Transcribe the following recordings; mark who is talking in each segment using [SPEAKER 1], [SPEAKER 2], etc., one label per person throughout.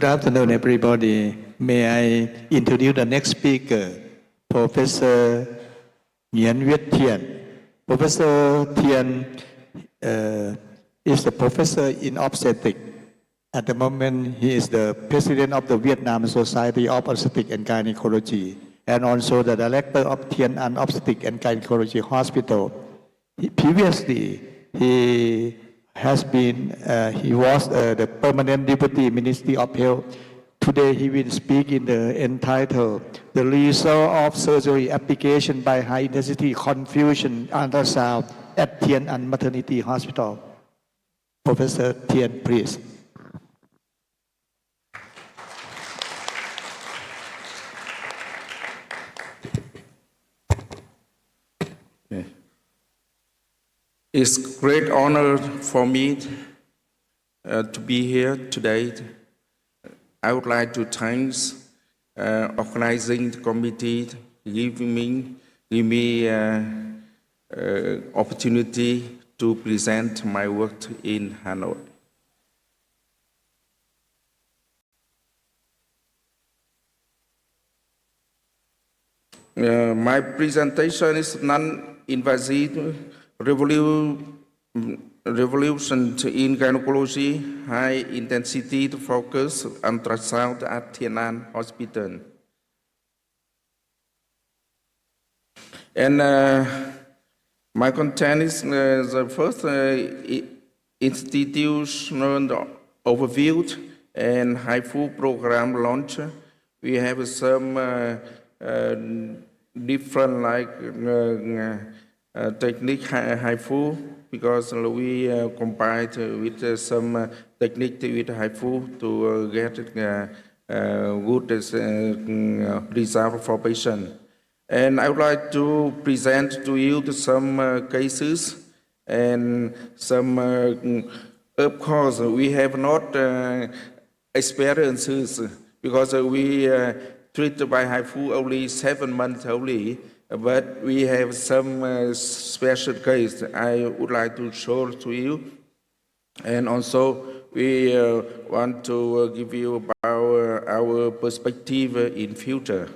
[SPEAKER 1] Good afternoon, everybody. May I introduce the next speaker, Professor Nguyen Tien. Professor Tien is the professor in obstetrics. At the moment, he is the president of the Vietnam Society of Obstetrics and Gynecology, and also the director of Thien An Obstetrics and Gynecology Hospital. Previously, he was the permanent deputy Ministry of Health. Today, he will speak in the entitled "The Result of Surgery Application by High Intensity Confusion Ultrasound at Thien An Maternity Hospital." Professor Tien, please.
[SPEAKER 2] It's a great honor for me to be here today. I would like to thank organizing the committee giving me opportunity to present my work in Hanoi. My presentation is non-invasive revolution in gynecology, high intensity focus ultrasound at Thien An Hospital. And my content is the first institutional overview and HIFU program launch. We have some different technique HIFU because we combined with some technique with HIFU to get good result for patient. And I would like to present to you some cases and some, of course, we have not experiences because we treated by HIFU only 7 months only. But we have some special case I would like to show to you. And also we want to give you about our perspective in future.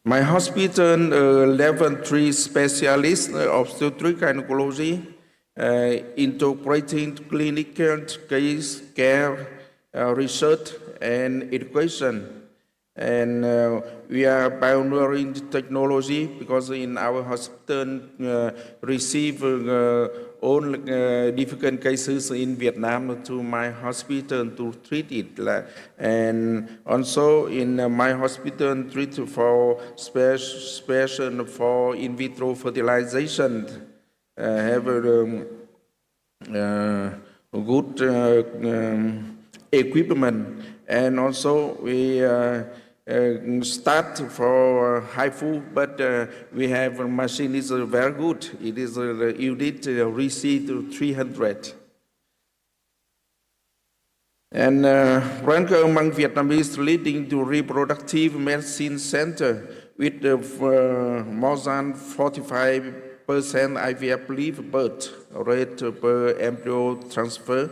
[SPEAKER 2] My hospital, level 3 specialist of obstetric gynecology, integrating clinical case care, research and education. And we are pioneering technology because in our hospital receive all difficult cases in Vietnam to my hospital to treat it. And also in my hospital treat for special for in vitro fertilization, have good equipment. And also we start for HIFU, but we have a machine is very good. It is unit receive 300. And rank among Vietnamese leading to reproductive medicine center with more than 45% IVF live birth rate per embryo transfer.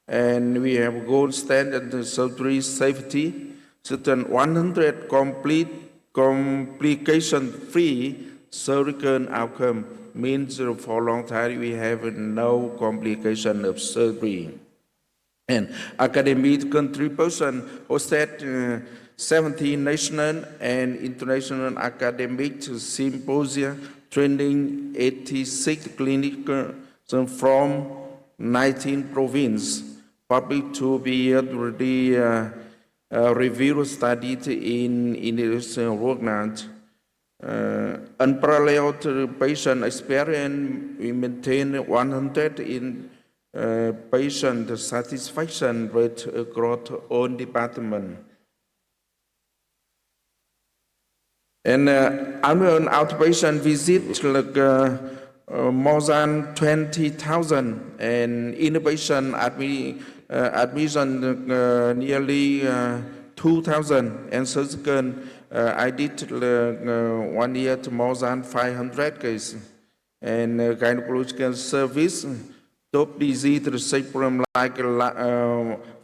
[SPEAKER 2] And we have gold standard surgery safety. Certain 100 complication-free surgical outcome means for a long time we have no complication of surgery. And academic contribution hosted 17 national and international academic symposia, training 86 clinics from 19 provinces, public to be already review studied in international world. Unparalleled patient experience, we maintain 100 in patient satisfaction rate across all departments. And annual outpatient visit more than 20,000, and inpatient admission nearly 2,000, and surgical I did 1 year to more than 500 cases, and gynecological service top disease receptor like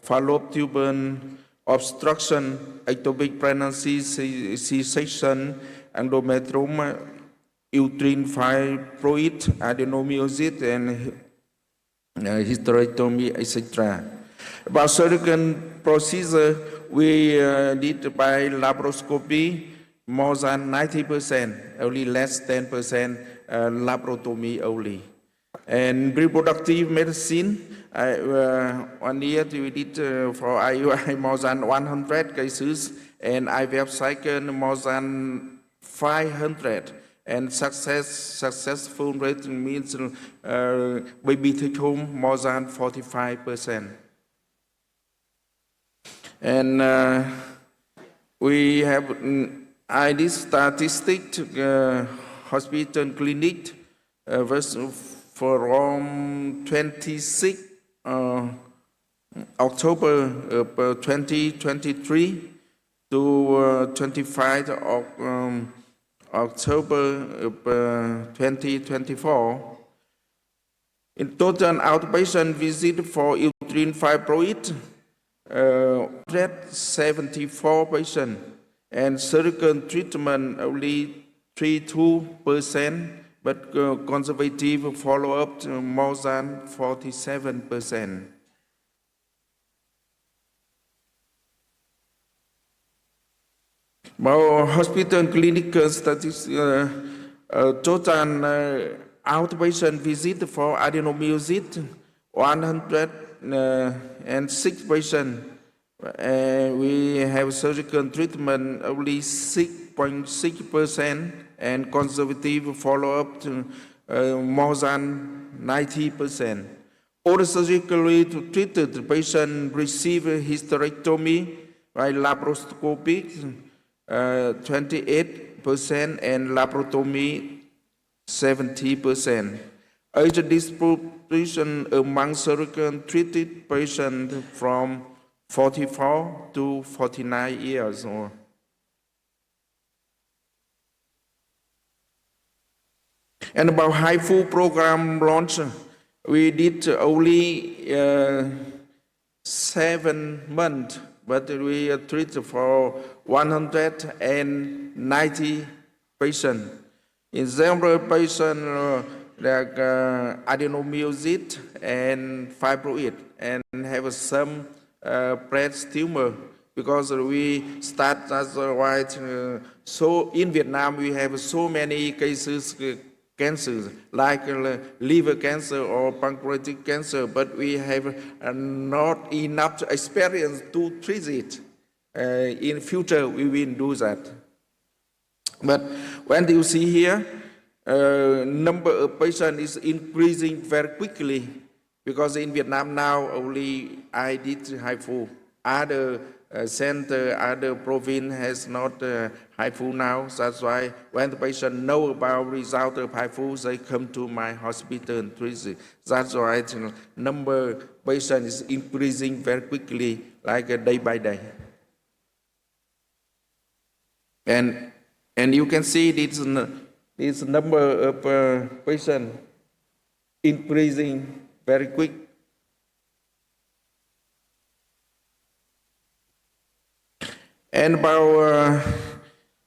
[SPEAKER 2] fallopian obstruction, ectopic pregnancy, C-section, endometrioma, uterine fibroid, adenomyosis, and hysterectomy, etc. About surgical procedure, we did by laparoscopy more than 90%, only less 10% laparotomy only. And reproductive medicine, 1 year we did for IUI more than 100 cases, and IVF cycle more than 500. And successful rate means baby take home more than 45%. And we have ID statistic hospital clinic from 26 October 2023 to 25 October 2024. In total outpatient visit for uterine fibroid, 174 patients, and surgical treatment only 32%, but conservative follow-up more than 47%. Our hospital clinical statistics, total outpatient visit for adenomyosis, 106 patients. We have surgical treatment only 6.6%, and conservative follow-up more than 90%. All surgically treated patients receive hysterectomy by laparoscopic, 28%, and laparotomy 70%. Age distribution among surgical treated patients from 44 to 49 years old. And about HIFU program launch, we did only 7 months, but we treated for 190 patients. In several patients like adenomyosis and fibroid, and have some breast tumor, because we start as white. So in Vietnam we have so many cases cancers like liver cancer or pancreatic cancer, but we have not enough experience to treat it. In future we will do that. But when you see here, number of patients is increasing very quickly, because in Vietnam now only I did HIFU. Other center, other province has not HIFU now. That's why when the patient know about result of HIFU, they come to my hospital and treat it. That's why number of patients is increasing very quickly, like day by day. And you can see this number of patients increasing very quick. And about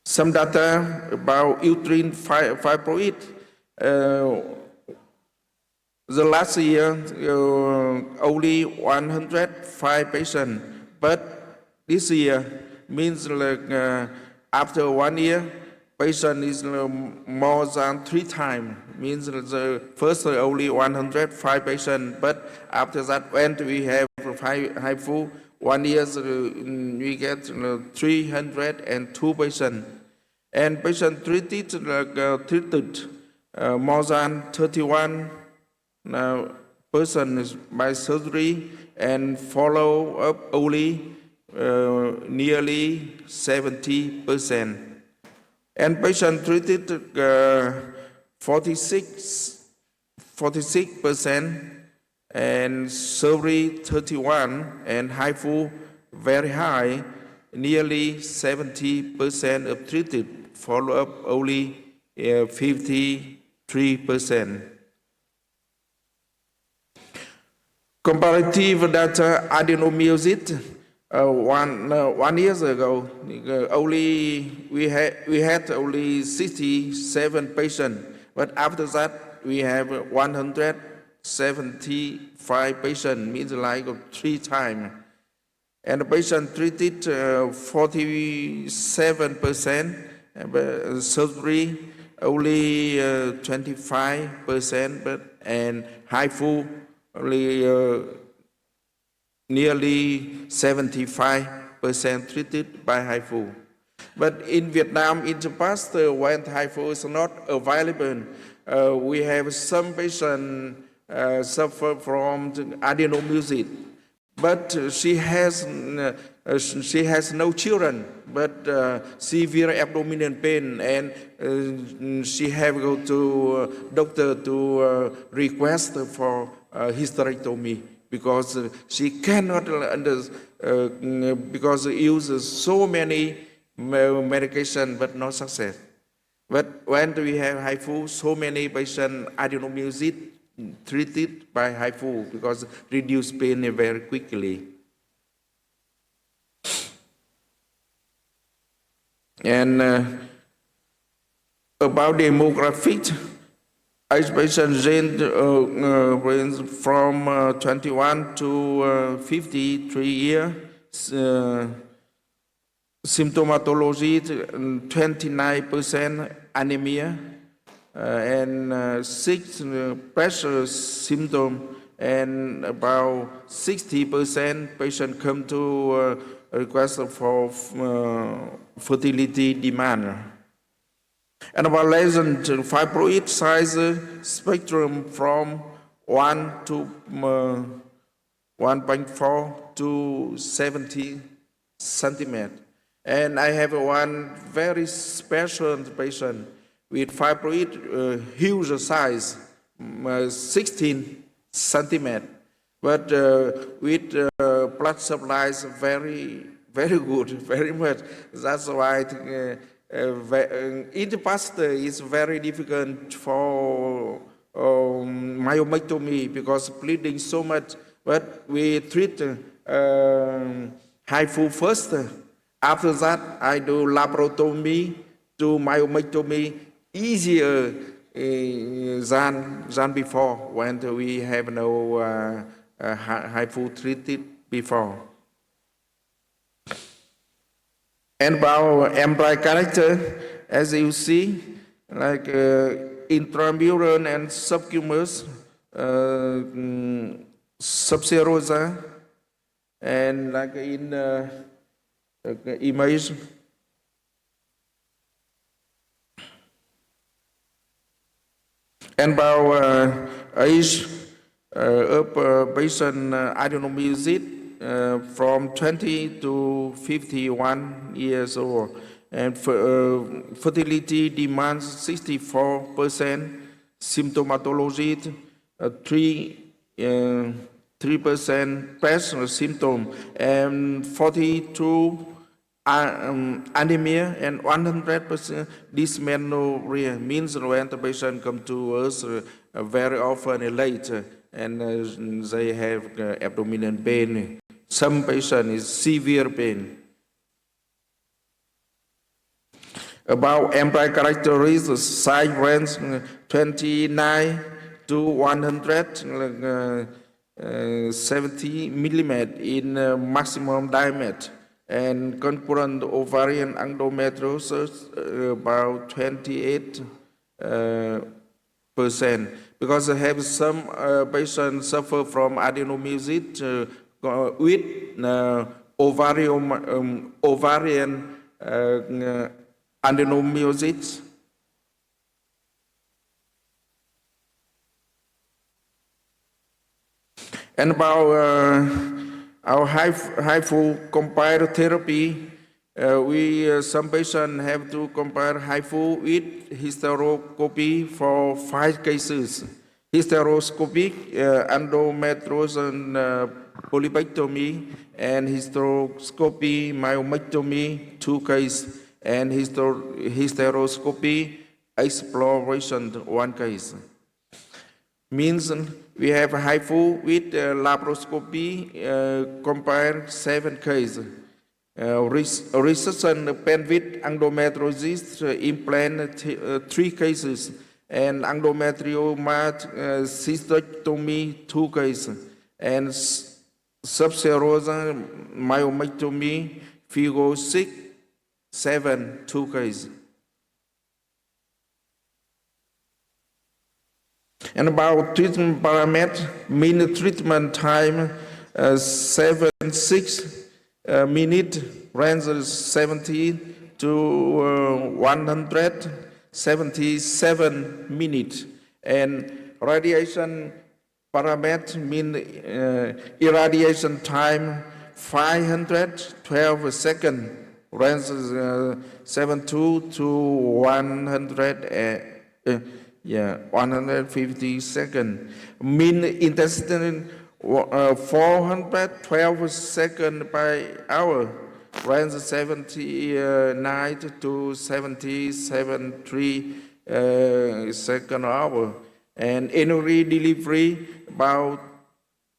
[SPEAKER 2] some data about uterine fibroid. The last year, only 105 patients, but this year means like after 1 year, patient is more than 3 times. Means the first only 105 patients, but after that, when we have HIFU, 1 year we get 302 patients, and patient treated more than 31 persons by surgery, and follow up only nearly 70%. And patient treated 46%, and surgery 31, and HIFU very high, nearly 70% of treated, follow up only 53%. Comparative data adenomyosis, 1 year ago, only we had only 67 patients, but after that we have 175 patients, means like 3 times. And the patient treated 47%, surgery only 25%, and HIFU only nearly 75% treated by HIFU. But in Vietnam, in the past, when HIFU is not available, we have some patients suffer from adenomyosis. But she has no children, but severe abdominal pain, and she have go to doctor to request for hysterectomy because she cannot because uses so many medication but no success. But when we have HIFU, so many patients adenomyosis treated by HIFU because reduce pain very quickly. And about demographics, age patient range from 21 to 53 years. Symptomatology, 29% anemia, and 6 pressure symptom, and about 60% patient come to request for fertility demand. And about lesion fibroid size spectrum from 1 to 1.4 to 70 centimeters. And I have one very special patient with fibroid huge size, 16 centimeters, but with blood supplies very good, very much. That's why in the past it's very difficult for myomectomy because bleeding so much. But we treat HIFU first. After that, I do laparotomy to myomectomy easier than before when we have no HIFU treated before. And about MRI character, as you see, like intramural and subcutaneous, subserosa, and like in image. And about age of patient adenomyosis from 20 to 51 years old, and fertility demands 64%, symptomatology 3% personal symptom, and 42 anemia, and 100% dysmenorrhea, means when the patient come to us very often late, and they have abdominal pain. Some patient is severe pain. About MRI characteristics, size range 29 to 170 millimeter in maximum diameter, and concurrent ovarian endometriosis about 28%. Because I have some patients suffer from adenomyosis with ovarian adenomyosis. And about our HIFU compared therapy, some patients have to compare HIFU with hysteroscopy for 5 cases. Hysteroscopic endometriosis polypectomy, and hysteroscopy myomectomy 2 cases, and hysteroscopy exploration 1 case. Means we have HIFU with laparoscopy compared 7 cases. Recession pen with endometriosis implant 3 cases, and endometrioma cystectomy 2 cases, and subserous myomectomy figo 6, 7, 2 cases. And about treatment parameters, mean treatment time 76 minutes, ranges 70 to 177 minutes, and radiation parameter mean irradiation time 512 seconds, ranges 72 to 150 seconds. Mean intensity 412 seconds by hour, range 79 to 77.3 second hour, and annually delivery about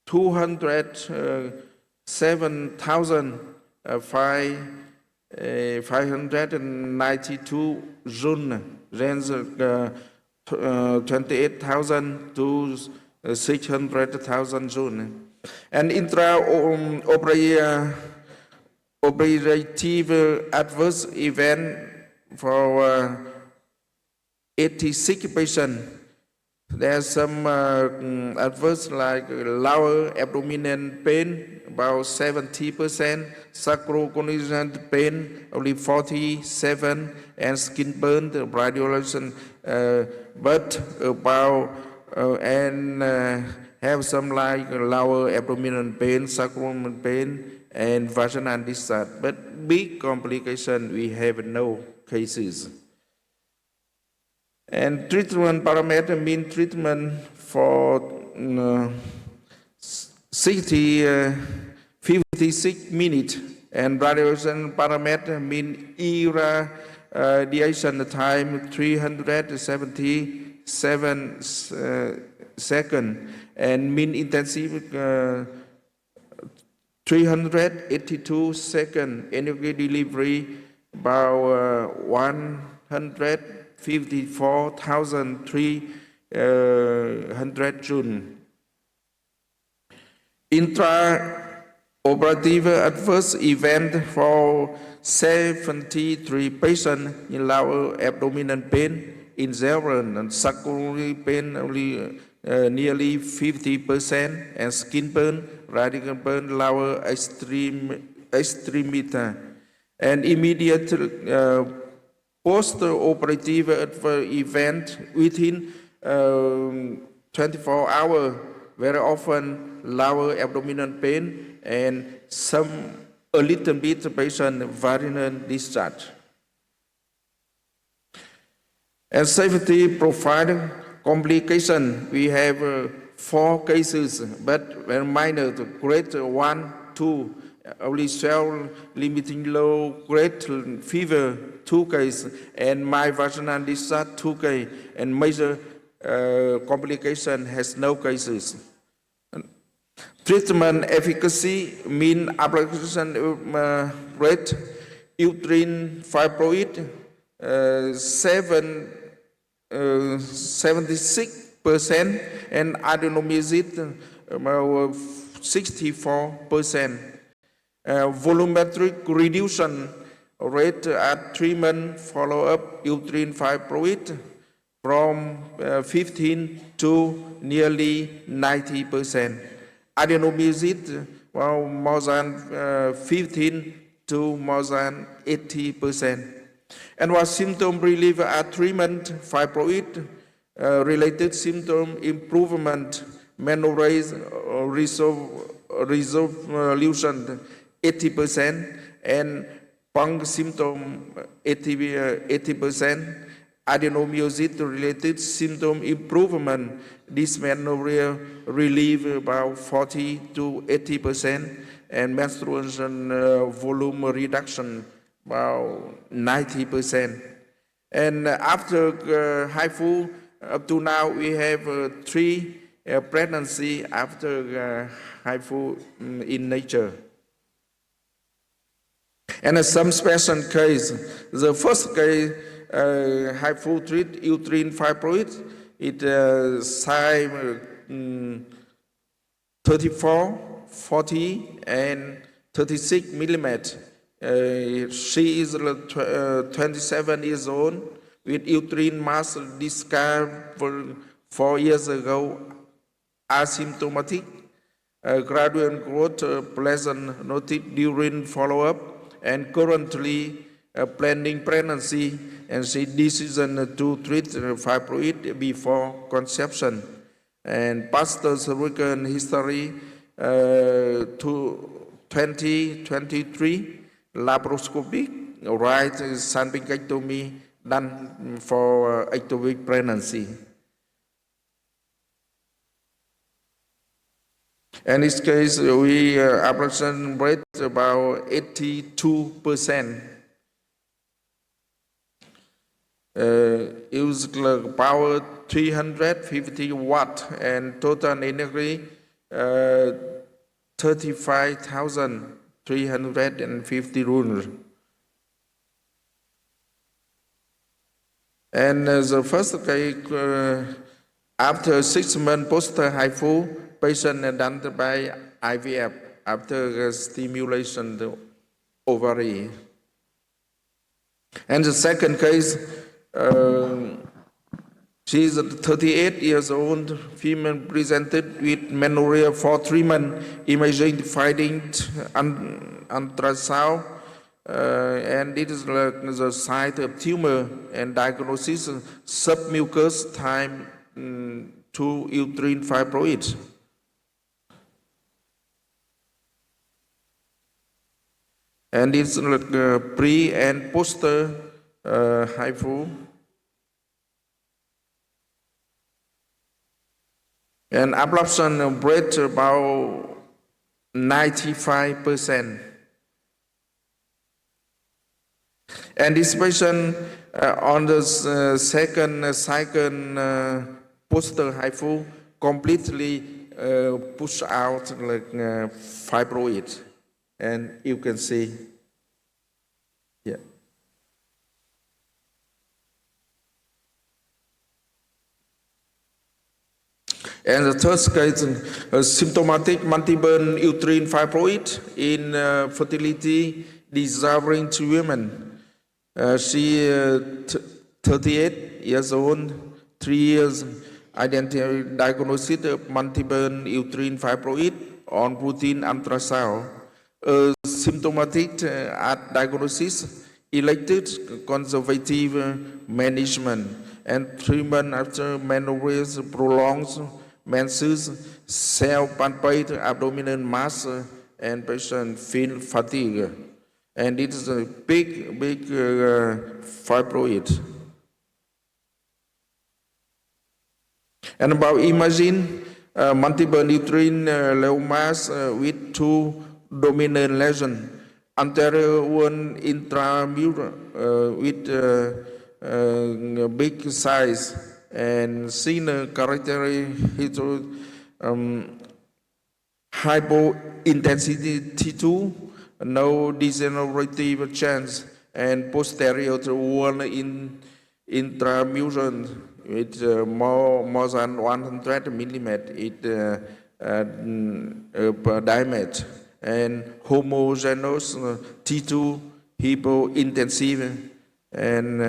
[SPEAKER 2] 207,592 June, range 28,000 to 600,000 June. And operative adverse event for 86 patients. There's some adverse like lower abdominal pain, about 70%, sacrocollision pain, only 47%, and skin burn, the radiation, but about, have some like lower abdominal pain, sacral pain, and vaginal discharge. But big complication, we have no cases. And treatment parameter mean treatment for 56 minutes, and radiation parameter mean irradiation time 377 seconds, and mean intensity 382 seconds, energy delivery about 154,300 June. Intraoperative adverse event for 73 patients in lower abdominal pain, in several, and sacral pain only nearly 50%, and skin burn, radical burn, lower extremity, and immediate post-operative adverse event within 24 hours, very often lower abdominal pain, and a little bit patient vaginal discharge. And safety profile complication, we have 4 cases, but very minor, grade 1, 2, only cell limiting low, grade fever 2 cases, and mild vaginal discharge 2 cases, and major complication has no cases. Treatment efficacy mean application rate, uterine fibroid 76%, and adenomyosis 64%. Volumetric reduction rate at 3 months follow-up uterine fibroid from 15 to nearly 90%. Adenomyosis, well, more than 15 to more than 80%. And what symptom relief at 3 months, fibroid related symptom improvement, menorrhea resolution 80%, and punk symptom 80%, adenomyosis related symptom improvement, dysmenorrhea relief about 40 to 80%, and menstruation volume reduction about 90%. And after HIFU, up to now we have 3 pregnancy after HIFU in nature. And some special case, the first case, HIFU treat uterine fibroid, it size 34, 40, and 36 millimeter. She is 27 years old with uterine mass discovered 4 years ago, asymptomatic, gradual growth, pleasant noted during follow-up, and currently planning pregnancy, and she decided to treat fibroid before conception. And past cervical history to 2023, laparoscopic right salpingectomy done for ectopic pregnancy. In this case, we abortion rate about 82%. Use power 350 watt and total energy 35,350 joules. And the first case, after 6 months post HIFU, patient done by IVF after stimulation the ovary. And the second case, she is 38 years old, female presented with menorrhea for treatment, imaging finding ultrasound, and it is the site of tumor and diagnosis submucous time to uterine fibroid. And it's pre and post HIFU. And ablation rate about 95%. And this patient on the second cycle post HIFU completely push out fibroid. And you can see, yeah. And the third case, symptomatic multiple uterine fibroid in fertility desiring to women. She 38 years old, 3 years, identified diagnosis of multiple uterine fibroid on routine ultrasound. Symptomatic at diagnosis, elected conservative management, and treatment after menorrhea prolongs menses, self-palpate abdominal mass, and patient feel fatigue. And it is a big fibroid. And about imagine multiple uterine leomas with 2 dominant lesions, anterior one intramural with big size, and seen characteristic hypointensity T2, no degenerative change, and posterior to one intramural with more than 100 millimeter diameter, and homogeneous T2 hypointensive, and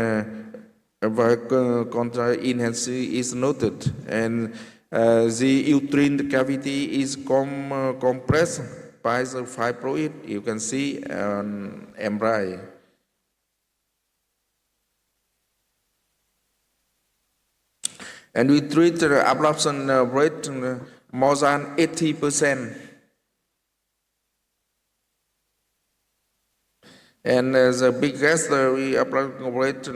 [SPEAKER 2] contraenhancing is noted, and the uterine cavity is compressed by the fibroid. You can see on MRI. And we treat the ablation rate more than 80%. And the biggest we ablation rate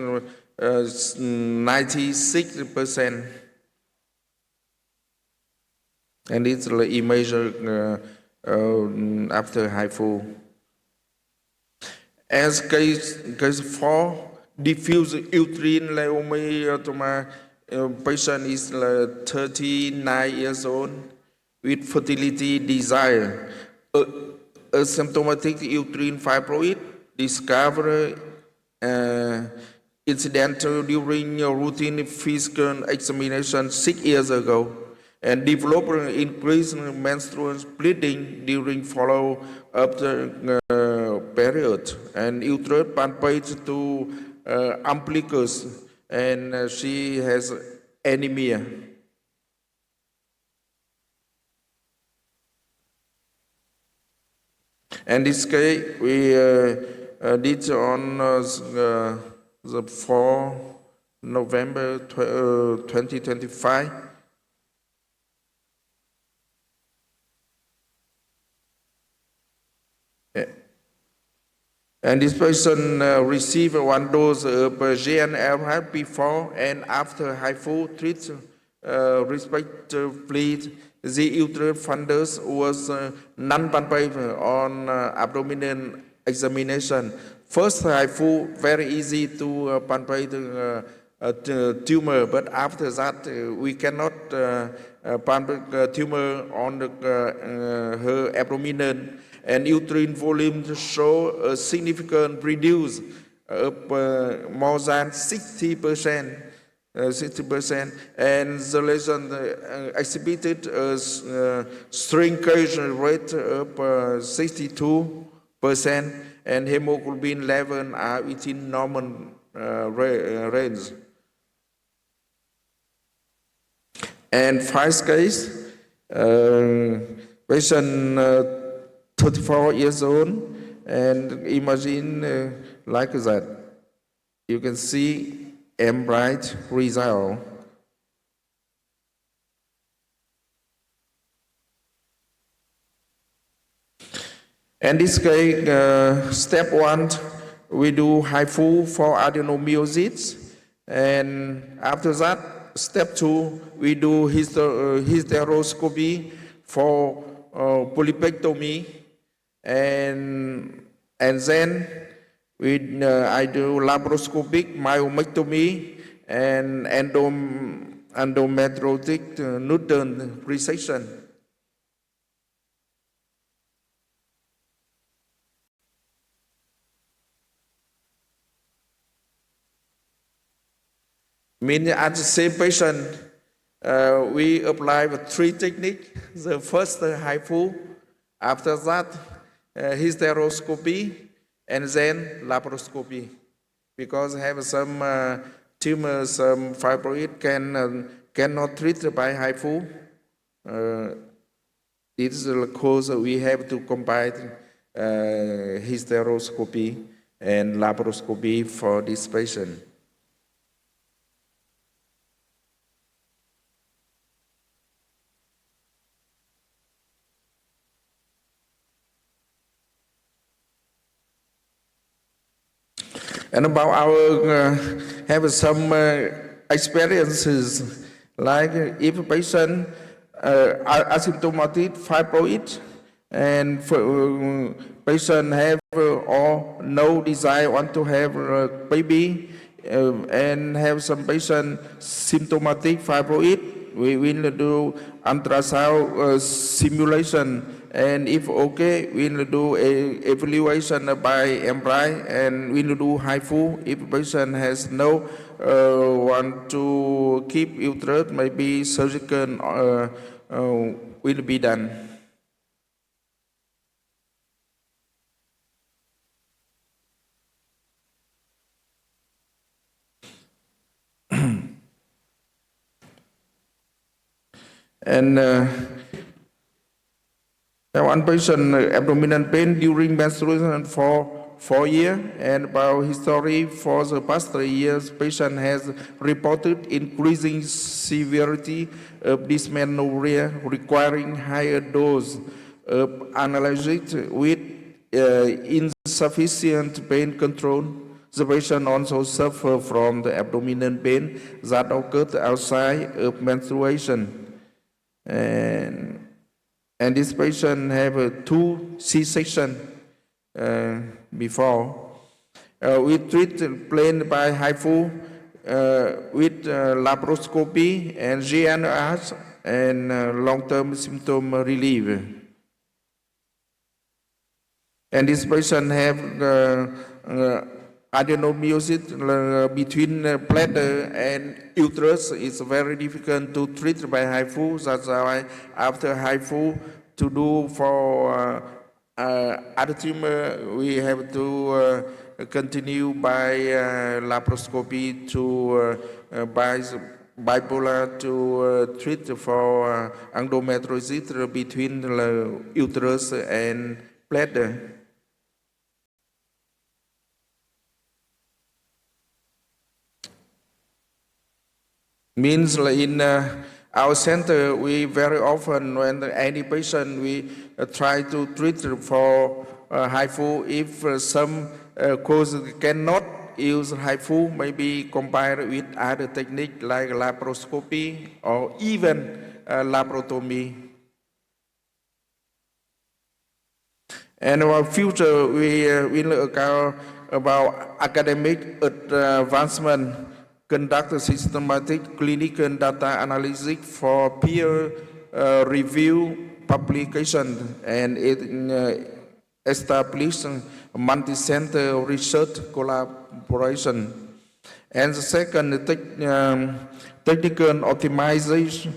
[SPEAKER 2] 96%. And it's the image after HIFU. As case 4, diffuse uterine leiomyoma Patient is 39 years old with fertility desire. Asymptomatic uterine fibroid discovered incidental during routine physical examination 6 years ago and developed increased menstrual bleeding during follow-up period and uterus palpate to umbilicus and she has anemia. And this case we did on the 4 November 2025. And this person received 1 dose of GNRH before and after HIFU treatment, respectively. The uterus fundus was non-palpable on abdominal examination. First HIFU, very easy to palpate tumor, but after that we cannot palpate tumor on her abdominal. And uterine volume show a significant reduce of more than 60%. 60%, and the lesion exhibited a shrinkage rate of 62%, and hemoglobin level are within normal range. And first case, patient 34 years old, and imagine like that. You can see bright result. And this case, step 1, we do HIFU for adenomyosis, and after that, step 2, we do hysteroscopy for polypectomy, and then I do laparoscopic myomectomy and endometriotic nodule resection. Meaning at the same patient, we apply 3 techniques. The first HIFU, after that hysteroscopy, and then laparoscopy, because have some tumors, some fibroid cannot treat by HIFU. This is the cause we have to combine hysteroscopy and laparoscopy for this patient. And about our have some experiences, like if a patient asymptomatic fibroid and patient have or no desire want to have a baby, and have some patient symptomatic fibroid, we will do ultrasound simulation. And if okay, we'll do a evaluation by MRI, and we'll do HIFU. If patient has no want to keep uterus, maybe surgical will be done. And one patient abdominal pain during menstruation for 4 years, and about history for the past 3 years, patient has reported increasing severity of dysmenorrhea requiring higher dose of analgesic with insufficient pain control. The patient also suffer from the abdominal pain that occurred outside of menstruation. And this patient have 2 C-section before. We treat plain by HIFU with laparoscopy and GNRH and long-term symptom relief. And this patient have adenomyosis between bladder and uterus. It's very difficult to treat by HIFU. That's why after HIFU to do for other tumor, we have to continue by laparoscopy to bipolar to treat for endometriosis between the uterus and bladder. Means in our center, we very often, when any patient, we try to treat for HIFU. If some cause cannot use HIFU, maybe combined with other technique like laparoscopy or even laparotomy. And our future, we will account about academic advancement, conduct systematic clinical data analysis for peer review publication, and establish multi-center research collaboration. And the second, technical optimization,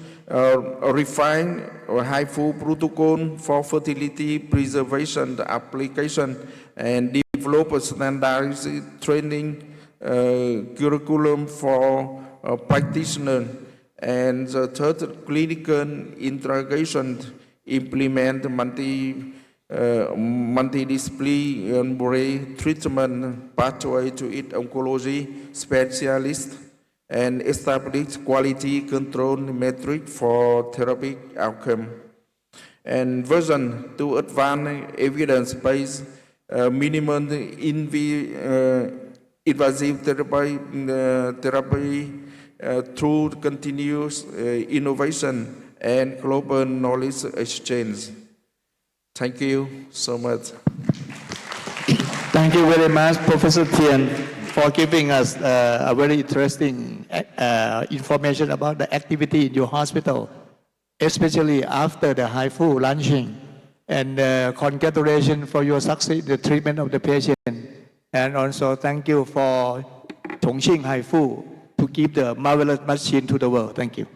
[SPEAKER 2] refine HIFU protocol for fertility preservation application, and develop a standardized training curriculum for practitioners. And the third, clinical interrogation, implement multidisciplinary treatment pathway to each oncology specialist, and establish quality control metric for therapeutic outcome. And version to advance evidence-based minimum invasive therapy through continuous innovation and global knowledge exchange. Thank you so much.
[SPEAKER 1] Thank you very much, Professor Tien, for giving us a very interesting information about the activity in your hospital, especially after the HIFU launching. And congratulations for your success in the treatment of the patient. And also thank you for Chongqing HIFU to give the marvelous machine to the world. Thank you.